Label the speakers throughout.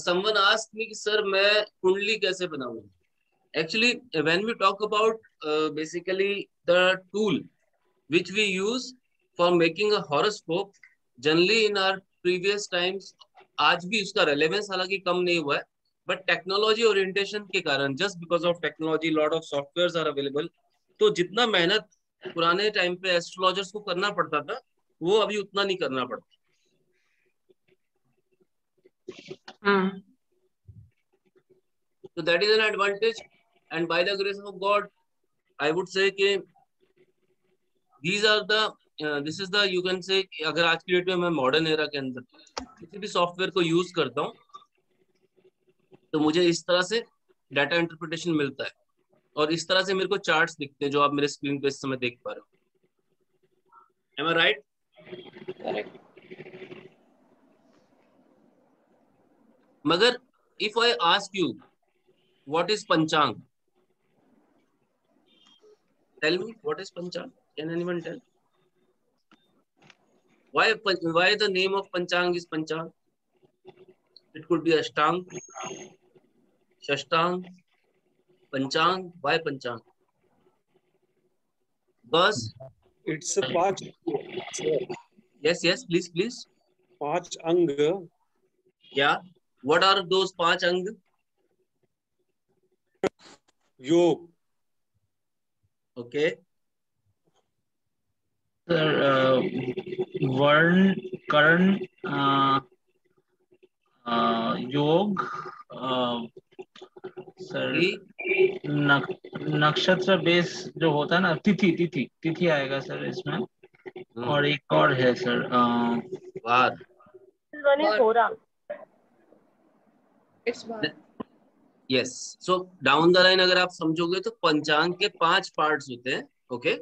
Speaker 1: someone asked me कि sir मैं कुंडली कैसे बनाऊं. Actually, when we talk about basically the tool which we use for making a horoscope, generally in our previous times, आज भी उसका relevance हालांकि कम नहीं हुआ है, but technology orientation के कारण, just because of technology, lot of softwares are available, तो जितना मेहनत पुराने टाइम पे एस्ट्रोलॉजर्स को करना पड़ता था, वो अभी उतना नहीं करना पड़ता. So that is an advantage, and by the grace of God, I would say कि these are the this is the, you can say, अगर आज की डेट में मैं मॉडर्न एरा के अंदर किसी भी सॉफ्टवेयर को यूज करता हूँ तो मुझे इस तरह से डाटा इंटरप्रिटेशन मिलता है और इस तरह से मेरे को चार्ट्स दिखते हैं जो आप मेरे स्क्रीन पे इस समय देख पा रहे हो. Am I right?
Speaker 2: Correct.
Speaker 1: मगर if I ask you what is पंचांग, tell me what is पंचांग. Can anyone tell? Why the name of Panchang is Panchang? It could be Ashtang, Shashtang, Panchang. Why Panchang? Because
Speaker 3: It's a Pach.
Speaker 1: yes, please.
Speaker 3: Pach Ang.
Speaker 1: Yeah. What are those पांच अंग?
Speaker 3: Yog.
Speaker 1: Okay.
Speaker 4: Sir, वर्ण, कर्ण, योग, sir नक्षत्र base जो होता है ना, तिथि आएगा सर इसमें. और एक और है sir
Speaker 1: war. Yes. So down the line अगर आप समझोगे तो पंचांग के 5 पार्ट्स होते हैं. ओके.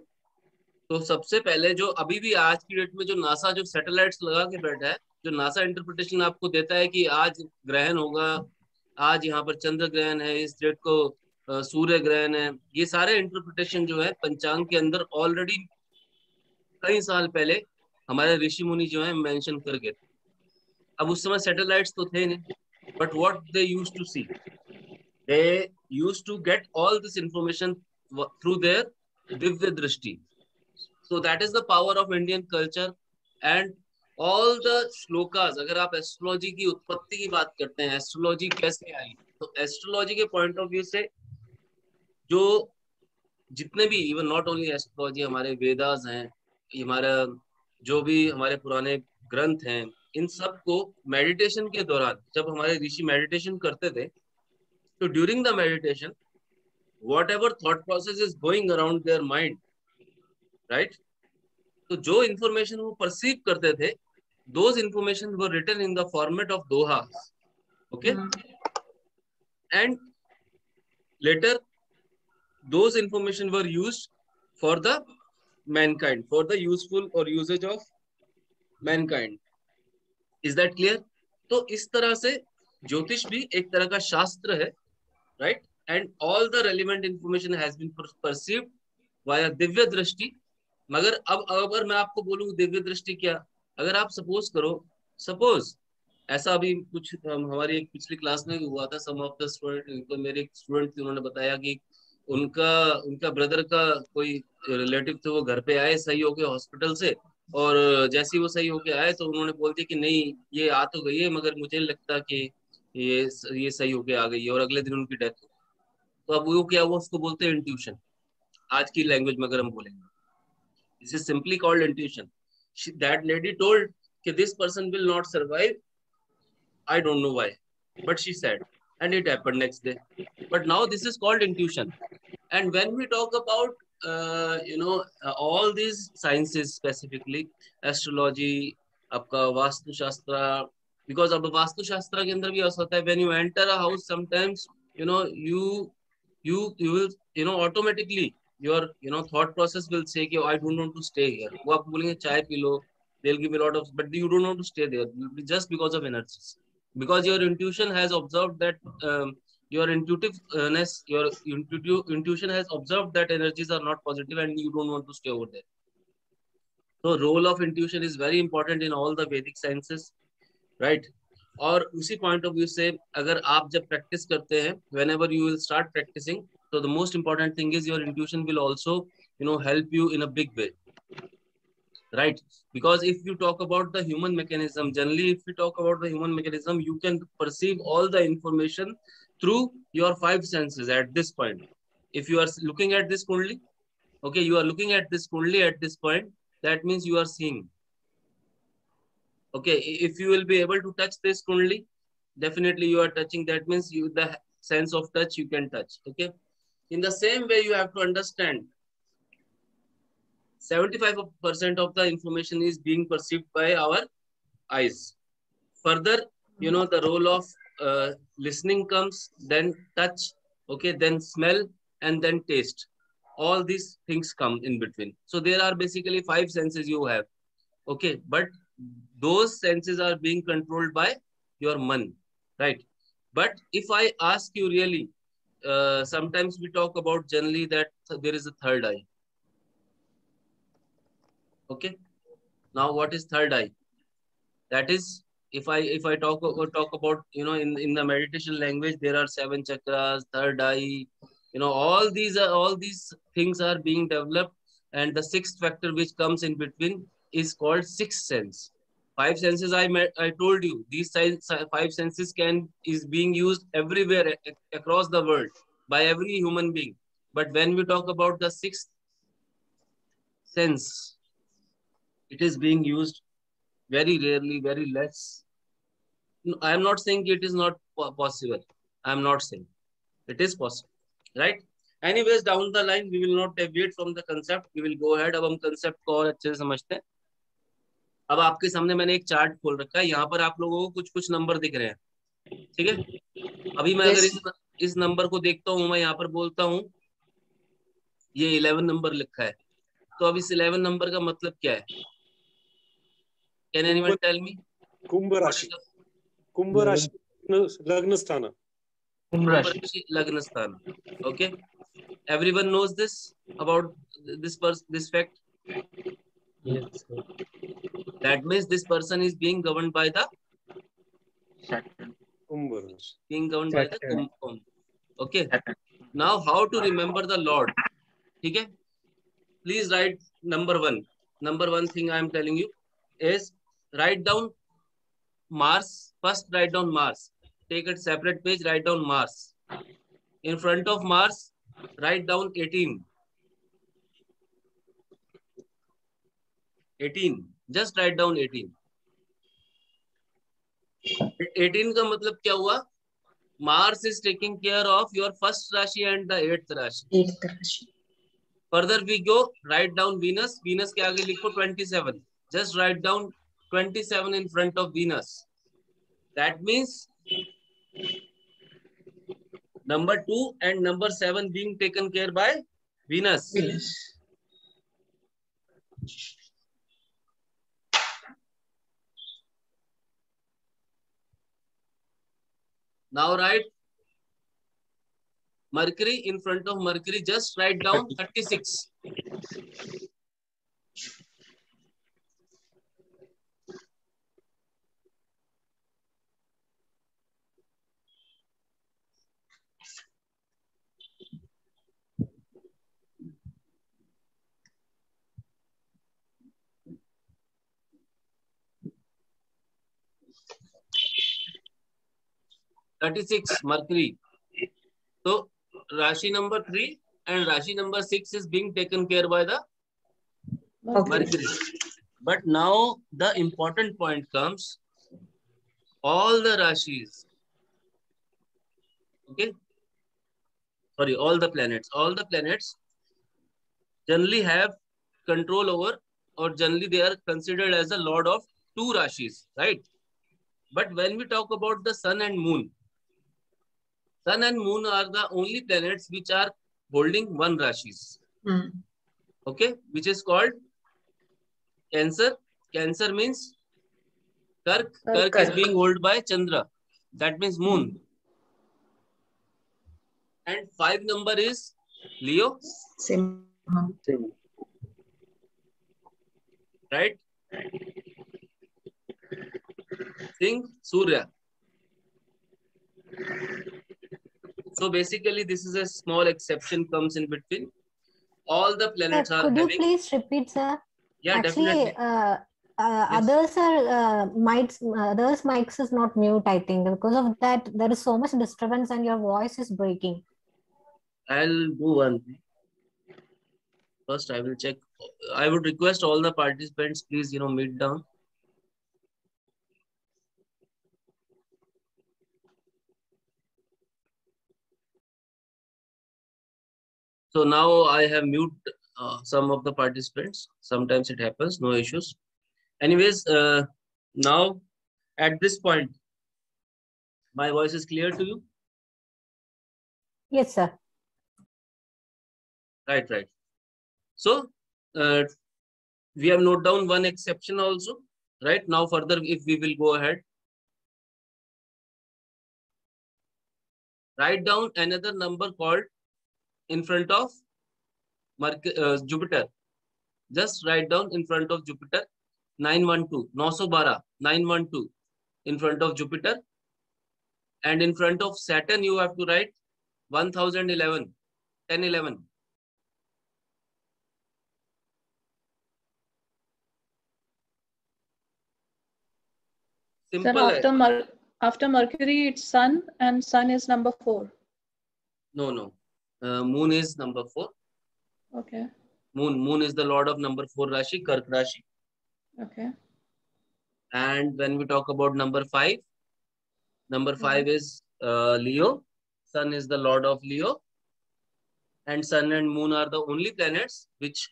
Speaker 1: तो सबसे पहले जो अभी भी आज की डेट में जो नासा जो सैटेलाइट्स लगा के बैठा है, जो नासा इंटरप्रिटेशन आपको देता है कि आज ग्रहण होगा, आज यहाँ पर चंद्र ग्रहण है, इस डेट को सूर्य ग्रहण है, ये सारे इंटरप्रिटेशन जो है पंचांग के अंदर ऑलरेडी कई साल पहले हमारे ऋषि मुनि जो है मेंशन कर गए. अब उस समय सैटेलाइट्स तो थे नहीं, but what they used to see, they used to get all this information through their divya drishti. So that is the power of Indian culture. And all the shlokas, अगर आप एस्ट्रोलॉजी की उत्पत्ति की बात करते हैं, एस्ट्रोलॉजी कैसे आई, तो एस्ट्रोलॉजी के पॉइंट ऑफ व्यू से जो जितने भी, इवन नॉट ओनली एस्ट्रोलॉजी, हमारे वेदास हैं, हमारा जो भी हमारे पुराने ग्रंथ हैं, इन सब को मेडिटेशन के दौरान जब हमारे ऋषि मेडिटेशन करते थे, so during the meditation, whatever thought process is going around their mind, right? तो जो information वो perceive करते थे, those information were written in the format of dohas, okay? And later, those information were used for the mankind, for the useful or usage of mankind. Is that clear? तो इस तरह से ज्योतिष भी एक तरह का शास्त्र है, right? And all the relevant information has been perceived via Divya दृष्टि. मगर अब अगर मैं आपको बोलूं दिव्य दृष्टि क्या, अगर आप सपोज ऐसा अभी कुछ हमारी एक पिछली क्लास में हुआ था, सम ऑफ द स्टूडेंट, मेरे एक स्टूडेंट थे, उन्होंने बताया कि उनका ब्रदर का कोई रिलेटिव थे, वो घर पे आए सही होके हॉस्पिटल से, और जैसे ही वो सही होके आए तो उन्होंने बोल दिया कि नहीं ये आ तो गई है मगर मुझे लगता कि ये सही होके आ गई है, और अगले दिन उनकी डेथ हो. तो अब वो क्या हुआ, उसको बोलते हैं इंट्यूशन. आज की लैंग्वेज में अगर हम बोलेंगे, this is simply called intuition. That lady told कि this person will not survive, I don't know why, but she said and it happened next day. But now this is called intuition. And when we talk about all these sciences, specifically astrology, आपका वास्तु शास्त्र, because अब वास्तु शास्त्र के अंदर भी ऐसा होता है, when you enter a house, sometimes you will automatically your thought process will say कि I don't want to stay here. वो आप बोलेंगे चाय P low, they'll give a lot of, but you don't want to stay there just because of energies, because your intuition has observed that your intuitiveness, your intuition has observed that energies are not positive and you don't want to stay over there. So role of intuition is very important in all the Vedic sciences, right? और उसी point of view से अगर आप जब practice करते हैं, whenever you will start practicing, so the most important thing is your intuition will also, help you in a big way, right? Because if you talk about the human mechanism, generally if we talk about the human mechanism, you can perceive all the information through your five senses at this point. If you are looking at this kundli, okay, you are looking at this kundli at this point, that means you are seeing. Okay, if you will be able to touch this kundli, definitely you are touching. That means you, the sense of touch, you can touch. Okay, in the same way you have to understand 75% of the information is being perceived by our eyes. Further, the role of listening comes, then touch, okay, then smell, and then taste. All these things come in between. So there are basically five senses you have. Okay, but those senses are being controlled by your man, right? But if I ask you really, sometimes we talk about generally that there is a third eye. Okay, now what is third eye? That is, if I talk about, in the meditation language, there are 7 chakras, third eye, all these things are being developed, and the sixth factor which comes in between is called sixth sense. Five senses, I told you, these five senses is being used everywhere across the world by every human being. But when we talk about the sixth sense, it is being used very rarely, very less. I am not saying it is not possible. I am not saying it is possible, right? Anyways, down the line, we will not deviate from the concept. We will go ahead. अब हम concept को और अच्छे से समझते हैं. अब आपके सामने मैंने एक चार्ट खोल रखा है. यहाँ पर आप लोगों को कुछ कुछ नंबर दिख रहे हैं, ठीक है? अभी मैं अगर इस नंबर को देखता हूँ, मैं यहाँ पर बोलता हूँ ये 11 नंबर लिखा है, तो अब इस 11 नंबर का मतलब क्या है? Can anyone tell me?
Speaker 3: कुंभ राशि. कुंभ राशि लग्न स्थान.
Speaker 4: कुंभ राशि
Speaker 1: लग्न स्थान. Okay, everyone knows this about this fact.
Speaker 4: Yes, sir.
Speaker 1: That means this person is being governed by the
Speaker 4: Saturn.
Speaker 3: कुंभ राशि.
Speaker 1: being governed by the
Speaker 4: Saturn.
Speaker 1: Kumbh. Okay,
Speaker 4: Saturn.
Speaker 1: now how to remember the Lord? ठीक है, please write number one. Number one thing I am telling you is write down Mars. First write down Mars. Take a separate page, write down Mars. In front of Mars, write down 18. 18. Just write down 18. 18 का मतलब क्या हुआ? Mars is taking care of your first Rashi and the 8th Rashi. Further we go, write down Venus. Venus के आगे लिखो 27. Just write down 27 in front of Venus. That means number 2 and number 7 being taken care by Venus. Now write Mercury. In front of Mercury, just write down 36. Mercury. So Rashi number 3 and Rashi number 6 is being taken care by the Mercury. But now the important point comes. All the Rashis, okay, sorry, all the planets generally have control over, or generally they are considered as the lord of 2 Rashis, right? But when we talk about the sun and moon are the only planets which are holding 1 Rashis. Okay, which is called Cancer. Cancer means Kark. Kark is being held by Chandra. That means moon. And 5 number is Leo.
Speaker 2: Same.
Speaker 1: Right? Sing Surya. So basically, this is a small exception comes in between. All the planets are
Speaker 2: Could you
Speaker 1: having.
Speaker 2: please repeat, sir?
Speaker 1: Yeah,
Speaker 2: Actually,
Speaker 1: definitely. Yes.
Speaker 2: others mics is not mute, I think. Because of that, there is so much disturbance and your voice is breaking.
Speaker 1: I'll do one thing. First, I will check. I would request all the participants, please, meet down. So now I have mute some of the participants. Sometimes it happens, no issues. Anyways, now at this point, my voice is clear to you?
Speaker 2: Yes, sir.
Speaker 1: Right. So we have noted down one exception also. Right now, further, if we will go ahead, write down another number called in front of Jupiter. Just write down in front of Jupiter 912, 912 in front of Jupiter, and in front of Saturn you have to write 1011, 1011. Simple.
Speaker 5: Sir, after Mercury, it's Sun, and Sun is number 4.
Speaker 1: No. Moon is number 4.
Speaker 5: Okay.
Speaker 1: Moon is the lord of number 4 Rashi, Kark Rashi.
Speaker 5: Okay.
Speaker 1: And when we talk about number 5 is Leo. Sun is the lord of Leo. And Sun and Moon are the only planets which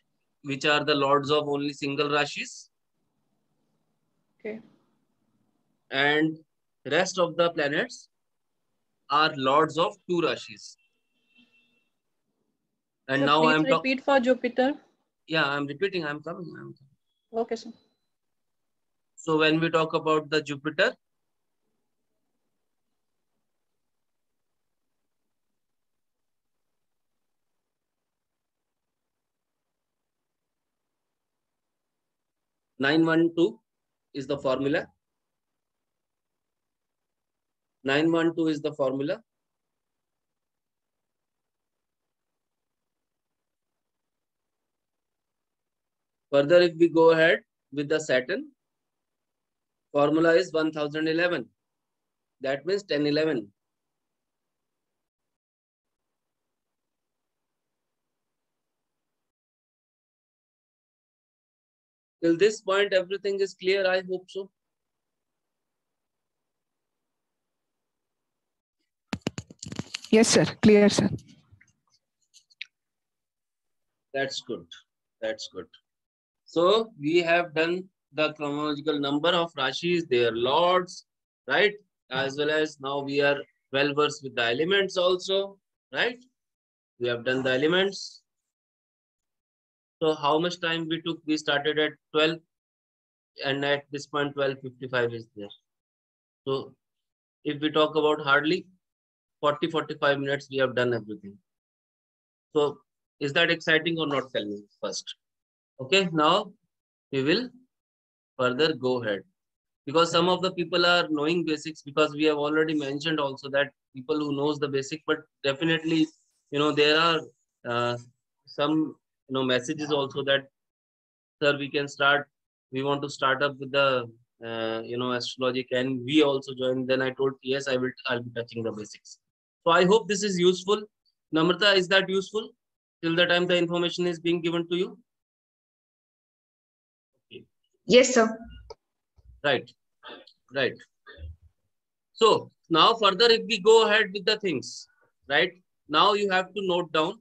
Speaker 1: are the lords of only single Rashis.
Speaker 5: Okay.
Speaker 1: And rest of the planets are lords of 2 Rashis. And
Speaker 5: so
Speaker 1: now
Speaker 5: please
Speaker 1: I'm
Speaker 5: repeat for Jupiter.
Speaker 1: Yeah, I'm repeating. I'm coming.
Speaker 5: Okay, sir.
Speaker 1: So when we talk about the Jupiter, (912) is the formula. 912 is the formula. Further, if we go ahead with the Saturn, formula is 1011. That means 1011. Till this point, everything is clear. I hope so.
Speaker 6: Yes, sir. Clear, sir.
Speaker 1: That's good. So we have done the chronological number of Rashis, their lords, right? As well as now we are well versed with the elements also, right? We have done the elements. So how much time we took? We started at 12 and at this point 12:55 is there. So if we talk about hardly 40-45 minutes, we have done everything. So is that exciting or not? Tell me first. Okay, now we will further go ahead. Because some of the people are knowing basics, because we have already mentioned also that people who knows the basic, but definitely, there are some, messages also that, sir, we want to start up with the, astrology. Can we also join? Then I told, yes, I'll be touching the basics. So I hope this is useful. Namrata, is that useful till the time the information is being given to you? Okay.
Speaker 7: Yes, sir.
Speaker 1: Right. So now further, if we go ahead with the things, right? Now you have to note down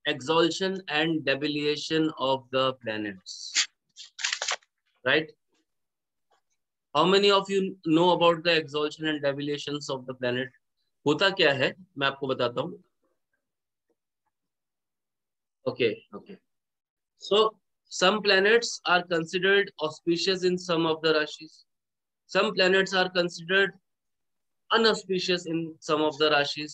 Speaker 1: exaltation and debilitation of the planets, right? How many of you know about the exaltation and debiliations of the planet? होता क्या है मैं आपको बताता हूँ. Okay. So some planets are considered auspicious in some of the Rashis. Some planets are considered unauspicious in some of the Rashis.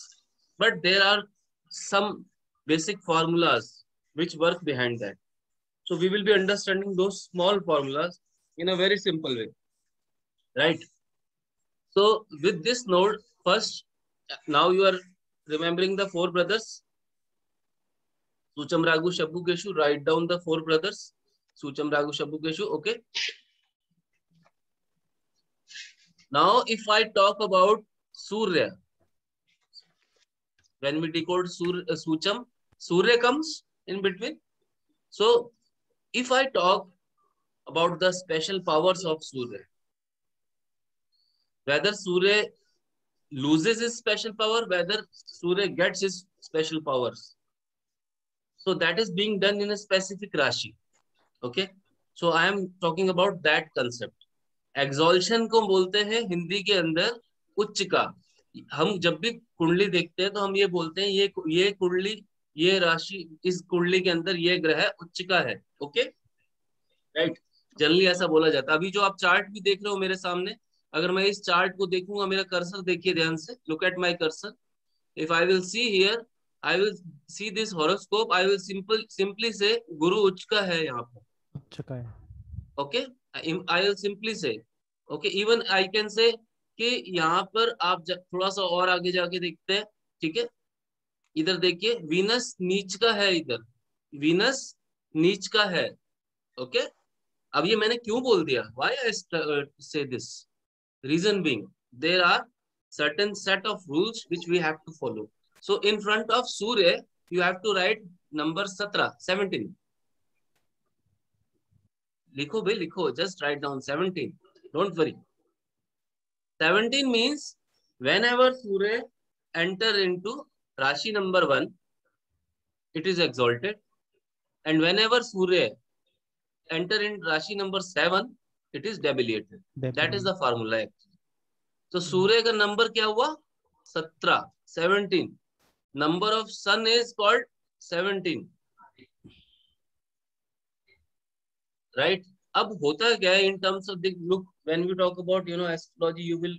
Speaker 1: But there are some basic formulas which work behind that. So we will be understanding those small formulas in a very simple way. Right? So with this note, first, now you are remembering the 4 brothers. Sucham, Ragu, Shabukeshu. Write down the 4 brothers. Sucham, Ragu, Shabukeshu. Okay. Now, if I talk about Surya, when we decode Sucham, Surya comes in between. So, if I talk about the special powers of Surya, whether Surya loses his special power, whether Surya gets his special powers, so that is being done in a specific Rashi. Okay, so I am talking about that concept. Exaltation को बोलते हैं हिंदी के अंदर उच्च का. हम जब भी कुंडली देखते हैं तो हम ये बोलते हैं ये कुंडली, ये राशि, इस कुंडली के अंदर ये ग्रह उच्च का है. ओके, राइट, जनरली ऐसा बोला जाता है. अभी जो आप चार्ट भी देख रहे हो मेरे सामने, अगर मैं इस चार्ट को देखूंगा, मेरा कर्सर देखिए ध्यान से, look at my cursor. If I will see here, I will see this horoscope, I will simply से गुरु उच्च का है यहाँ पर.
Speaker 7: उच्च का है.
Speaker 1: Okay, I will simply say, okay, even I can say कि यहाँ पर आप थोड़ा सा और आगे जाके देखते हैं. ठीक है, इधर देखिए, वीनस नीच का है, इधर वीनस नीच का है. ओके, अब ये मैंने क्यों बोल दिया? Why I say this? Reason being, there are certain set of rules which we have to follow. So in front of Surya, you have to write number 17. लिखो भाई, लिखो, just write down 17. Don't worry. 17 means whenever Surya enter into Rashi number 1, it is exalted, and whenever Surya enter in Rashi number 7, it is debilitated. That is the formula actually. So Surya का number क्या हुआ? 17. Number of sun is called 17. Right? अब होता क्या है in terms of the look, when we talk about astrology, you will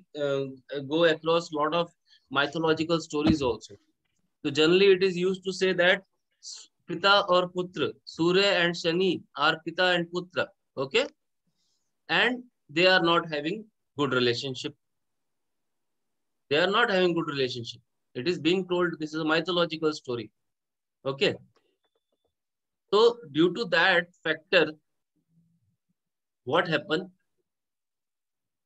Speaker 1: go across lot of mythological stories also. So generally it is used to say that Pita or Putra, Surya and Shani are Pita and Putra. Okay, and they are not having good relationship. They are not having good relationship. It is being told, this is a mythological story. Okay, so due to that factor, what happened?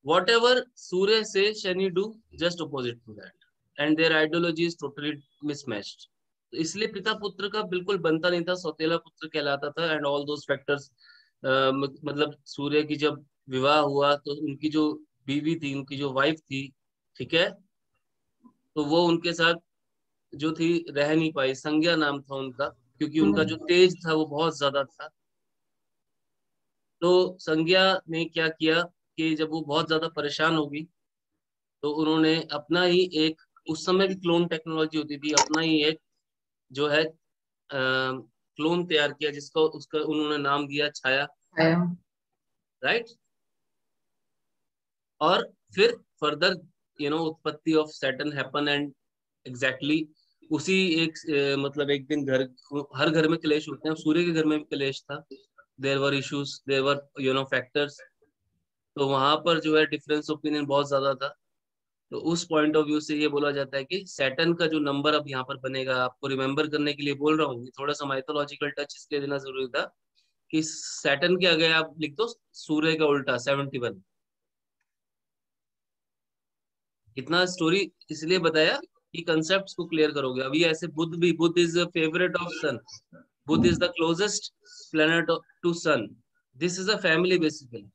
Speaker 1: Whatever Surya says, Shani do just opposite to that, and their ideology is totally mismatched. इसलिए पिता पुत्र का बिल्कुल बनता नहीं था, सौतेला पुत्र कहलाता था. एंड ऑल दोस फैक्टर्स, मतलब सूर्य की जब विवाह हुआ तो उनकी जो बीवी थी, उनकी जो वाइफ थी, ठीक है, तो वो उनके साथ जो थी रह नहीं पाई. संज्ञा नाम था उनका, क्योंकि उनका जो तेज था वो बहुत ज्यादा था. तो संज्ञा ने क्या किया कि जब वो बहुत ज्यादा परेशान होगी तो उन्होंने अपना ही एक, उस समय भी क्लोन टेक्नोलॉजी होती थी, अपना ही एक जो है क्लोन तैयार किया, जिसको उसका उन्होंने नाम दिया छाया. राइट? और फिर फर्दर उत्पत्ति of Saturn happen, and exactly उसी एक मतलब एक दिन हर घर में क्लेश होते हैं, सूर्य के घर में भी क्लेश था. There were issues, there were factors. तो वहां पर जो है डिफरेंस ओपिनियन बहुत ज्यादा था. तो उस पॉइंट ऑफ व्यू से ये बोला जाता है कि सैटर्न का जो नंबर अब यहाँ पर बनेगा, आपको रिमेम्बर करने के लिए बोल रहा हूँ, थोड़ा सा माइथोलॉजिकल टच इसलिए देना जरूरी था कि सैटर्न के आगे आप लिख दो सूर्य का उल्टा 71. इतना स्टोरी इसलिए बताया कि कंसेप्ट्स को क्लियर करोगे. अभी ऐसे बुध भी, Budh is the favourite of sun, Budh is the closest planet to sun. This is a family basically.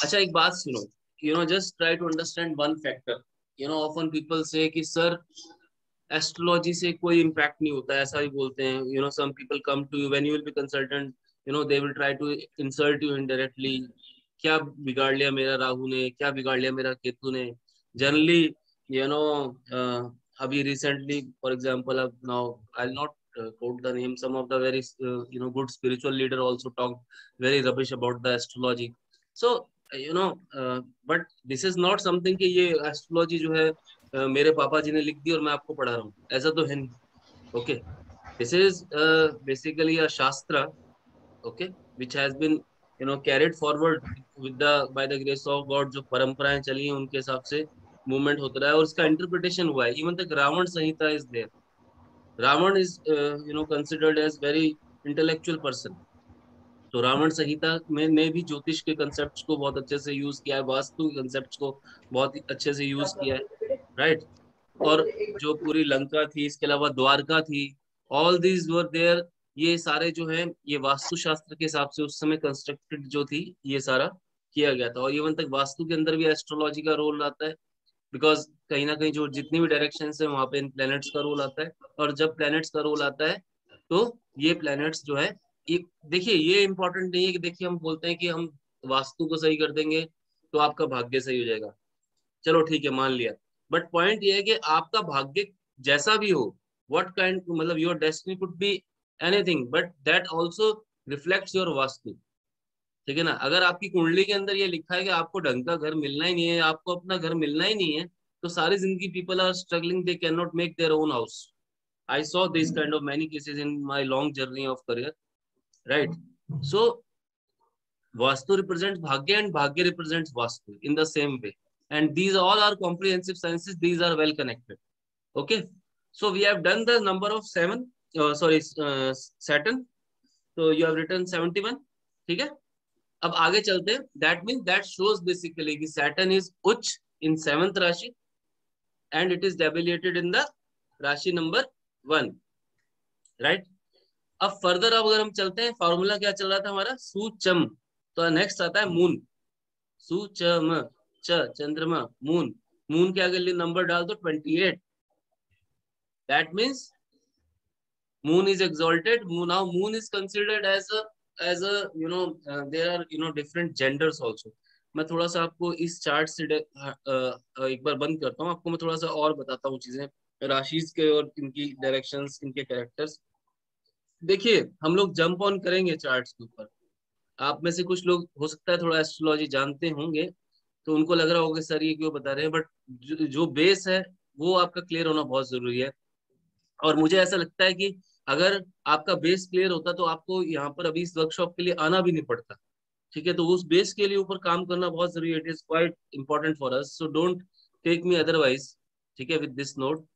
Speaker 1: अच्छा, एक बात सुनो, just try to understand one factor. Often people say कि sir astrology से कोई impact नहीं होता है, ऐसा ही बोलते हैं. Some people come to you when you will be consultant, they will try to insult you indirectly. क्या बिगाड़ लिया मेरा राहु ने, क्या बिगाड़ लिया मेरा केतु ने. Generally, अभी recently, for example, now I'll not quote the name, some of the very good spiritual leader also talked very rubbish about the astrology. So but this is not something कि ये एस्ट्रोलॉजी जो है मेरे पापा जी ने लिख दी और मैं आपको पढ़ा रहा हूँ, ऐसा तो है नहीं. Okay, this is basically a shastra, okay, which has been carried forward with the by the grace of God. जो परंपराएं चली हैं उनके हिसाब से मूवमेंट होता रहा है और इसका इंटरप्रिटेशन हुआ है। इवन तक Ravan Samhita is there. Ravan is considered as very intellectual person. तो रावण संहिता में ने भी ज्योतिष के कंसेप्ट को बहुत अच्छे से यूज किया है, वास्तु के कंसेप्ट को बहुत ही अच्छे से यूज किया है, राइट। और जो पूरी लंका थी, इसके अलावा द्वारका थी, ऑल दीज वर देयर। ये सारे जो है ये वास्तुशास्त्र के हिसाब से उस समय कंस्ट्रक्टेड जो थी, ये सारा किया गया था। और इवन तक वास्तु के अंदर भी एस्ट्रोलॉजी का रोल आता है, बिकॉज कहीं ना कहीं जो जितनी भी डायरेक्शन है वहां पे इन प्लैनेट्स का रोल आता है। और जब प्लैनेट्स का रोल आता है तो ये प्लैनेट्स जो है, देखिए ये इंपॉर्टेंट नहीं है कि देखिए हम बोलते हैं कि हम वास्तु को सही कर देंगे तो आपका भाग्य सही हो जाएगा, चलो ठीक है मान लिया। बट पॉइंट ये है कि आपका भाग्य जैसा भी हो, व्हाट काइंड, मतलब your destiny could be anything, but that also reflects your vastu, ठीक है ना। अगर आपकी कुंडली के अंदर ये लिखा है कि आपको ढंग का घर मिलना ही नहीं है, आपको अपना घर मिलना ही नहीं है, तो सारी जिंदगी people are struggling, they can not make their own house. I saw this kind of many cases in my long journey of career, right. So Vastu represents Bhagya and Bhagya represents Vastu in the same way. And these all are comprehensive sciences. These are well connected. Okay. So we have done the number of 7. Saturn. So you have written 71. ठीक है. अब आगे चलते हैं. That means that shows basically कि Saturn is Uch in 7th Rashi and it is debilitated in the Rashi number 1. Right. अब further अब अगर हम चलते हैं, फॉर्मूला क्या चल रहा था हमारा, सुचम। तो नेक्स्ट आता है मून, सुचम, चंद्रमा, मून। मून के आगे नंबर डाल दो 28। That means moon is exalted. Now moon is considered as a there are different genders also. मैं थोड़ा सा आपको इस चार्ट से एक बार बंद करता हूँ, आपको मैं थोड़ा सा और बताता हूँ चीजें, राशिज के और इनकी डायरेक्शंस, इनके कैरेक्टर्स। देखिए हम लोग जंप ऑन करेंगे चार्ट्स के ऊपर। आप में से कुछ लोग हो सकता है थोड़ा एस्ट्रोलॉजी जानते होंगे, तो उनको लग रहा होगा सर ये क्यों बता रहे हैं, बट जो बेस है वो आपका क्लियर होना बहुत जरूरी है। और मुझे ऐसा लगता है कि अगर आपका बेस क्लियर होता तो आपको यहाँ पर अभी इस वर्कशॉप के लिए आना भी नहीं पड़ता, ठीक है। तो उस बेस के लिए ऊपर काम करना बहुत जरूरी है। It is quite important for us, so don't take me otherwise, ठीक है, विद दिस नोट।